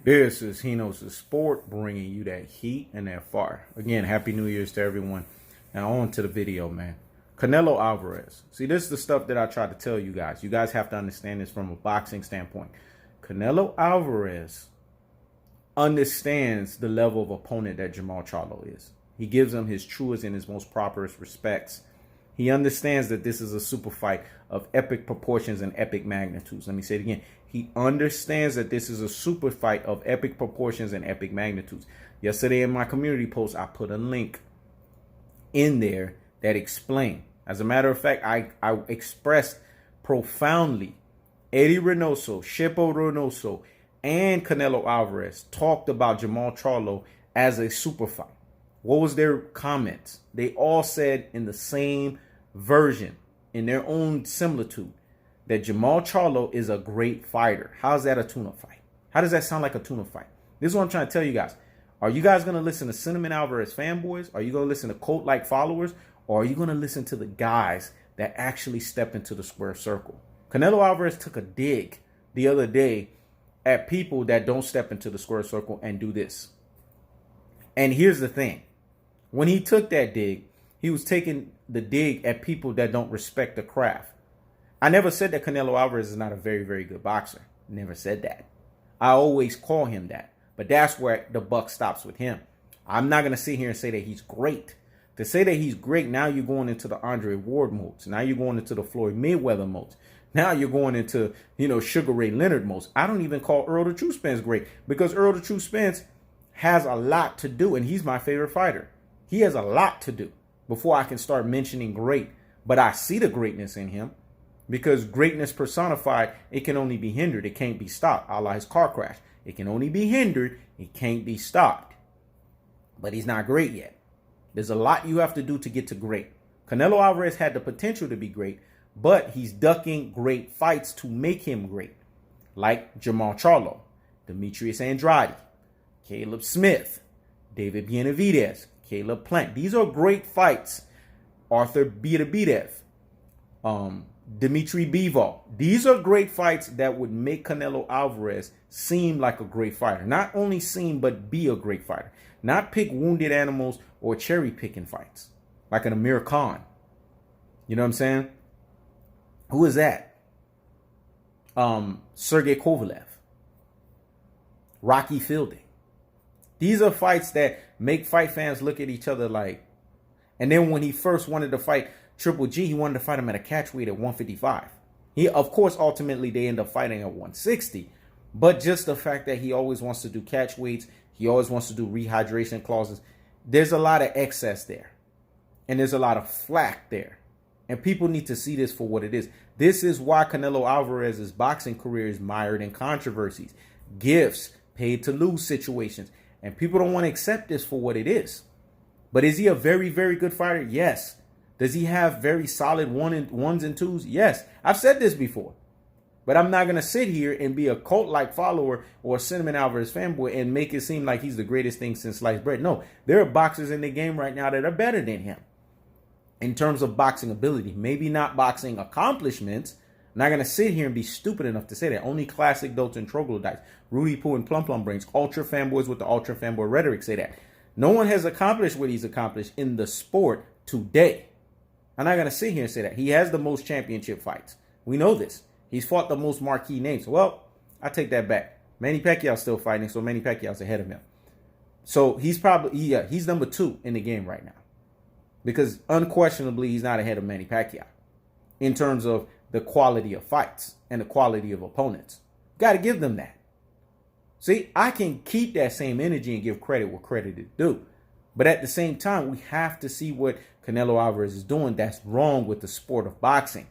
This is Hinos Sport, bringing you that heat and that fire. Again, Happy New Year's to everyone. Now on to the video, man. Canelo Alvarez. See, this is the stuff that I try to tell you guys. You guys have to understand this from a boxing standpoint. Canelo Alvarez understands the level of opponent that Jermall Charlo is. He gives him his truest and his most properest respects. He understands that this is a super fight of epic proportions and epic magnitudes. Let me say it again. He understands that this is a super fight of epic proportions and epic magnitudes. Yesterday in my community post, I put a link in there that explained. As a matter of fact, I expressed profoundly. Eddy Reynoso, Reynoso, and Canelo Alvarez talked about Jermall Charlo as a super fight. What was their comments? They all said in the same version, in their own similitude, that Jermall Charlo is a great fighter. How's that a tune-up fight? How does that sound like a tune-up fight? This is what I'm trying to tell you guys. Are you guys going to listen to Cinnamon Alvarez fanboys? Are you going to listen to cult-like followers? Or are you going to listen to the guys that actually step into the square circle? Canelo Alvarez took a dig the other day at people that don't step into the square circle and do this. And here's the thing. When he took that dig, he was taking the dig at people that don't respect the craft. I never said that Canelo Alvarez is not a very, very good boxer. Never said that. I always call him that. But that's where the buck stops with him. I'm not going to sit here and say that he's great. To say that he's great, now you're going into the Andre Ward modes. Now you're going into the Floyd Mayweather modes. Now you're going into, Sugar Ray Leonard modes. I don't even call Earl the True Spence great because Earl the True Spence has a lot to do, and he's my favorite fighter. He has a lot to do before I can start mentioning great. But I see the greatness in him because greatness personified, it can only be hindered. It can't be stopped. A la his car crash. It can only be hindered. It can't be stopped. But he's not great yet. There's a lot you have to do to get to great. Canelo Alvarez had the potential to be great, but he's ducking great fights to make him great. Like Jermall Charlo, Demetrius Andrade, Caleb Smith, David Benavidez, Caleb Plant. These are great fights. Arthur Beterbiev, Dimitri Bivol. These are great fights that would make Canelo Alvarez seem like a great fighter. Not only seem, but be a great fighter. Not pick wounded animals or cherry picking fights. Like an Amir Khan. You know what I'm saying? Who is that? Sergey Kovalev. Rocky Fielding. These are fights that make fight fans look at each other like. And then when he first wanted to fight Triple G, he wanted to fight him at a catch weight at 155. Of course, ultimately, they end up fighting at 160. But just the fact that he always wants to do catch weights, he always wants to do rehydration clauses, there's a lot of excess there. And there's a lot of flack there. And people need to see this for what it is. This is why Canelo Alvarez's boxing career is mired in controversies, gifts, paid to lose situations. And people don't want to accept this for what it is. But is he a very, very good fighter? Yes. Does he have very solid ones and twos? Yes. I've said this before. But I'm not going to sit here and be a cult-like follower or a Cinnamon Alvarez fanboy and make it seem like he's the greatest thing since sliced bread. No, there are boxers in the game right now that are better than him in terms of boxing ability. Maybe not boxing accomplishments. I'm not going to sit here and be stupid enough to say that. Only classic dotes and troglodytes, Rudy Poo and Plum Plum Brains, ultra fanboys with the ultra fanboy rhetoric say that. No one has accomplished what he's accomplished in the sport today. I'm not going to sit here and say that. He has the most championship fights. We know this. He's fought the most marquee names. Well, I take that back. Manny Pacquiao's still fighting, so Manny Pacquiao's ahead of him. So he's probably, he's number 2 in the game right now. Because unquestionably, he's not ahead of Manny Pacquiao in terms of the quality of fights and the quality of opponents. Got to give them that. See, I can keep that same energy and give credit where credit is due. But at the same time, we have to see what Canelo Alvarez is doing that's wrong with the sport of boxing.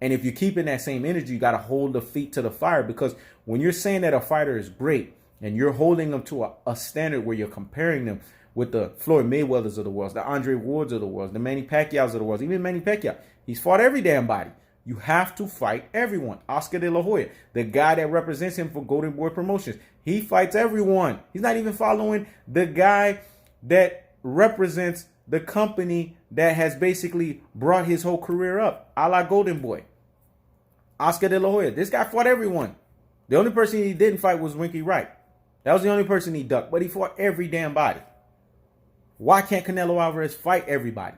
And if you're keeping that same energy, you got to hold the feet to the fire. Because when you're saying that a fighter is great and you're holding them to a standard where you're comparing them with the Floyd Mayweathers of the world, the Andre Wards of the world, the Manny Pacquiaos of the world, even Manny Pacquiao, he's fought every damn body. You have to fight everyone. Oscar De La Hoya, the guy that represents him for Golden Boy Promotions, he fights everyone. He's not even following the guy that represents the company that has basically brought his whole career up, a la Golden Boy. Oscar De La Hoya, this guy fought everyone. The only person he didn't fight was Winky Wright. That was the only person he ducked, but he fought every damn body. Why can't Canelo Alvarez fight everybody?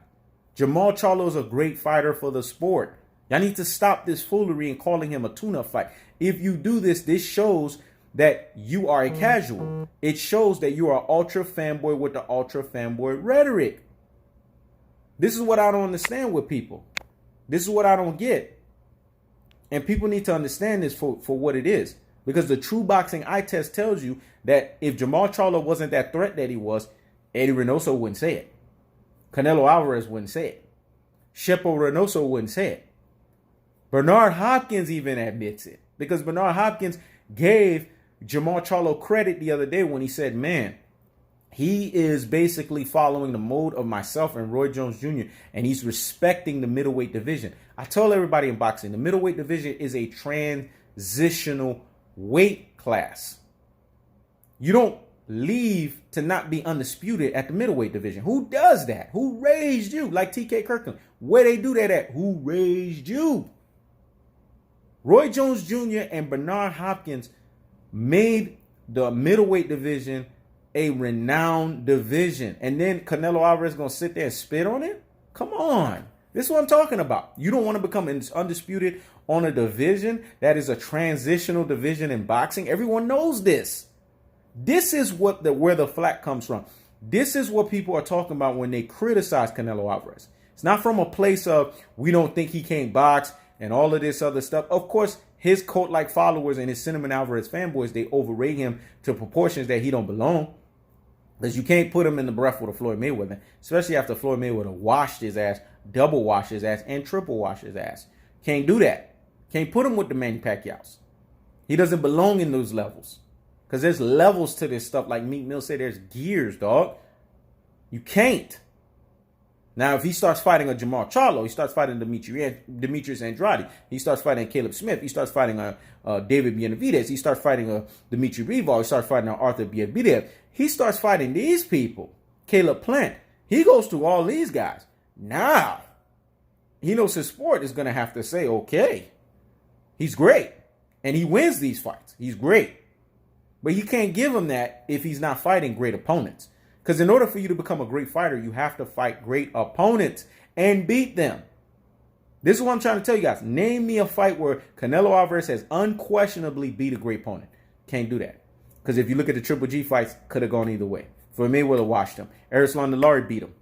Jermall Charlo is a great fighter for the sport. Y'all need to stop this foolery and calling him a tune-up fight. If you do this, this shows that you are a casual. It shows that you are an ultra fanboy with the ultra fanboy rhetoric. This is what I don't understand with people. This is what I don't get. And people need to understand this for what it is. Because the true boxing eye test tells you that if Jermall Charlo wasn't that threat that he was, Eddy Reynoso wouldn't say it. Canelo Alvarez wouldn't say it. Jermall Reynoso wouldn't say it. Bernard Hopkins even admits it. Because Bernard Hopkins gave Jermall Charlo credit the other day when he said, man, he is basically following the mode of myself and Roy Jones Jr. and he's respecting the middleweight division. I tell everybody in boxing, the middleweight division is a transitional weight class. You don't leave to not be undisputed at the middleweight division. Who does that? Who raised you? Like TK Kirkland. Where they do that at? Who raised you? Roy Jones Jr. and Bernard Hopkins made the middleweight division a renowned division. And then Canelo Alvarez is going to sit there and spit on it? Come on. This is what I'm talking about. You don't want to become undisputed on a division that is a transitional division in boxing. Everyone knows this. This is where the flack comes from. This is what people are talking about when they criticize Canelo Alvarez. It's not from a place of we don't think he can't box and all of this other stuff. Of course, his cult-like followers and his Cinnamon Alvarez fanboys, they overrate him to proportions that he don't belong. Because you can't put him in the breath with a Floyd Mayweather, especially after Floyd Mayweather washed his ass, double washed his ass, and triple washed his ass. Can't do that. Can't put him with the Manny Pacquiao's. He doesn't belong in those levels. Because there's levels to this stuff. Like Meek Mill said, there's gears, dog. You can't. Now, if he starts fighting a Jermall Charlo, he starts fighting Demetrius Andrade, he starts fighting Caleb Smith, he starts fighting David Benavidez, he starts fighting Dimitri Bivol, he starts fighting Arthur Beterbiev, he starts fighting these people, Caleb Plant. He goes through all these guys. Now, he knows his sport is going to have to say, okay, he's great. And he wins these fights. He's great. But you can't give him that if he's not fighting great opponents. Because in order for you to become a great fighter, you have to fight great opponents and beat them. This is what I'm trying to tell you guys. Name me a fight where Canelo Alvarez has unquestionably beat a great opponent. Can't do that. Because if you look at the Triple G fights, could have gone either way. Floyd Mayweather washed him. Erislan Delari beat him.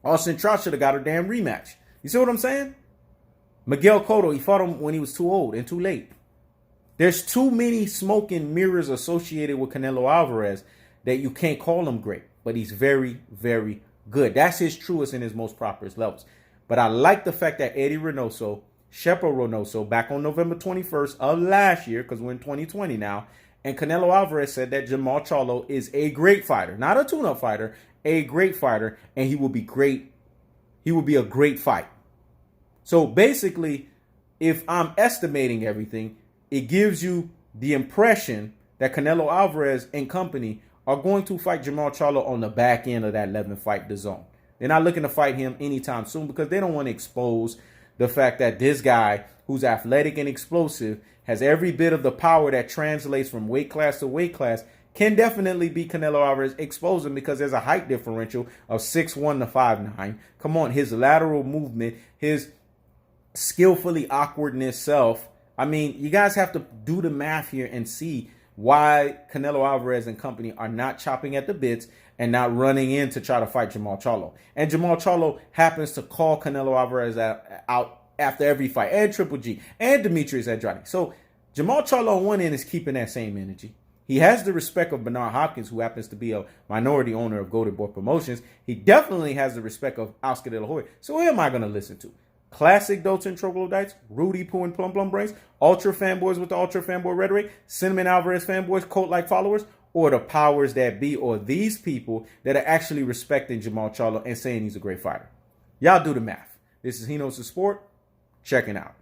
Austin Trout should have got a damn rematch. You see what I'm saying? Miguel Cotto, he fought him when he was too old and too late. There's too many smoke and mirrors associated with Canelo Alvarez that you can't call him great. But he's very, very good. That's his truest and his most properest levels. But I like the fact that Eddy Reynoso, Jermall Reynoso, back on November 21st of last year, because we're in 2020 now, and Canelo Alvarez said that Jermall Charlo is a great fighter. Not a tune-up fighter, a great fighter, and he will be great. He will be a great fight. So basically, if I'm estimating everything, it gives you the impression that Canelo Alvarez and company are going to fight Jermall Charlo on the back end of that 11th fight, the zone. They're not looking to fight him anytime soon because they don't want to expose the fact that this guy who's athletic and explosive has every bit of the power that translates from weight class to weight class can definitely be Canelo Alvarez. Expose him because there's a height differential of 6'1" to 5'9". Come on, his lateral movement, his skillfully awkwardness self. I mean, you guys have to do the math here and see why Canelo Alvarez and company are not chopping at the bits and not running in to try to fight Jermall Charlo. And Jermall Charlo happens to call Canelo Alvarez out after every fight, and Triple G, and Demetrius Andrade. So Jermall Charlo on one end is keeping that same energy. He has the respect of Bernard Hopkins, who happens to be a minority owner of Golden Boy Promotions. He definitely has the respect of Oscar De La Hoya. So who am I going to listen to? Classic Dolce Troglodytes, Rudy Poo and Plum Plum Brains, ultra fanboys with the ultra fanboy rhetoric, Cinnamon Alvarez fanboys, cult-like followers, or the powers that be, or these people that are actually respecting Jermall Charlo and saying he's a great fighter? Y'all do the math. This is He Knows the Sport. Checking out.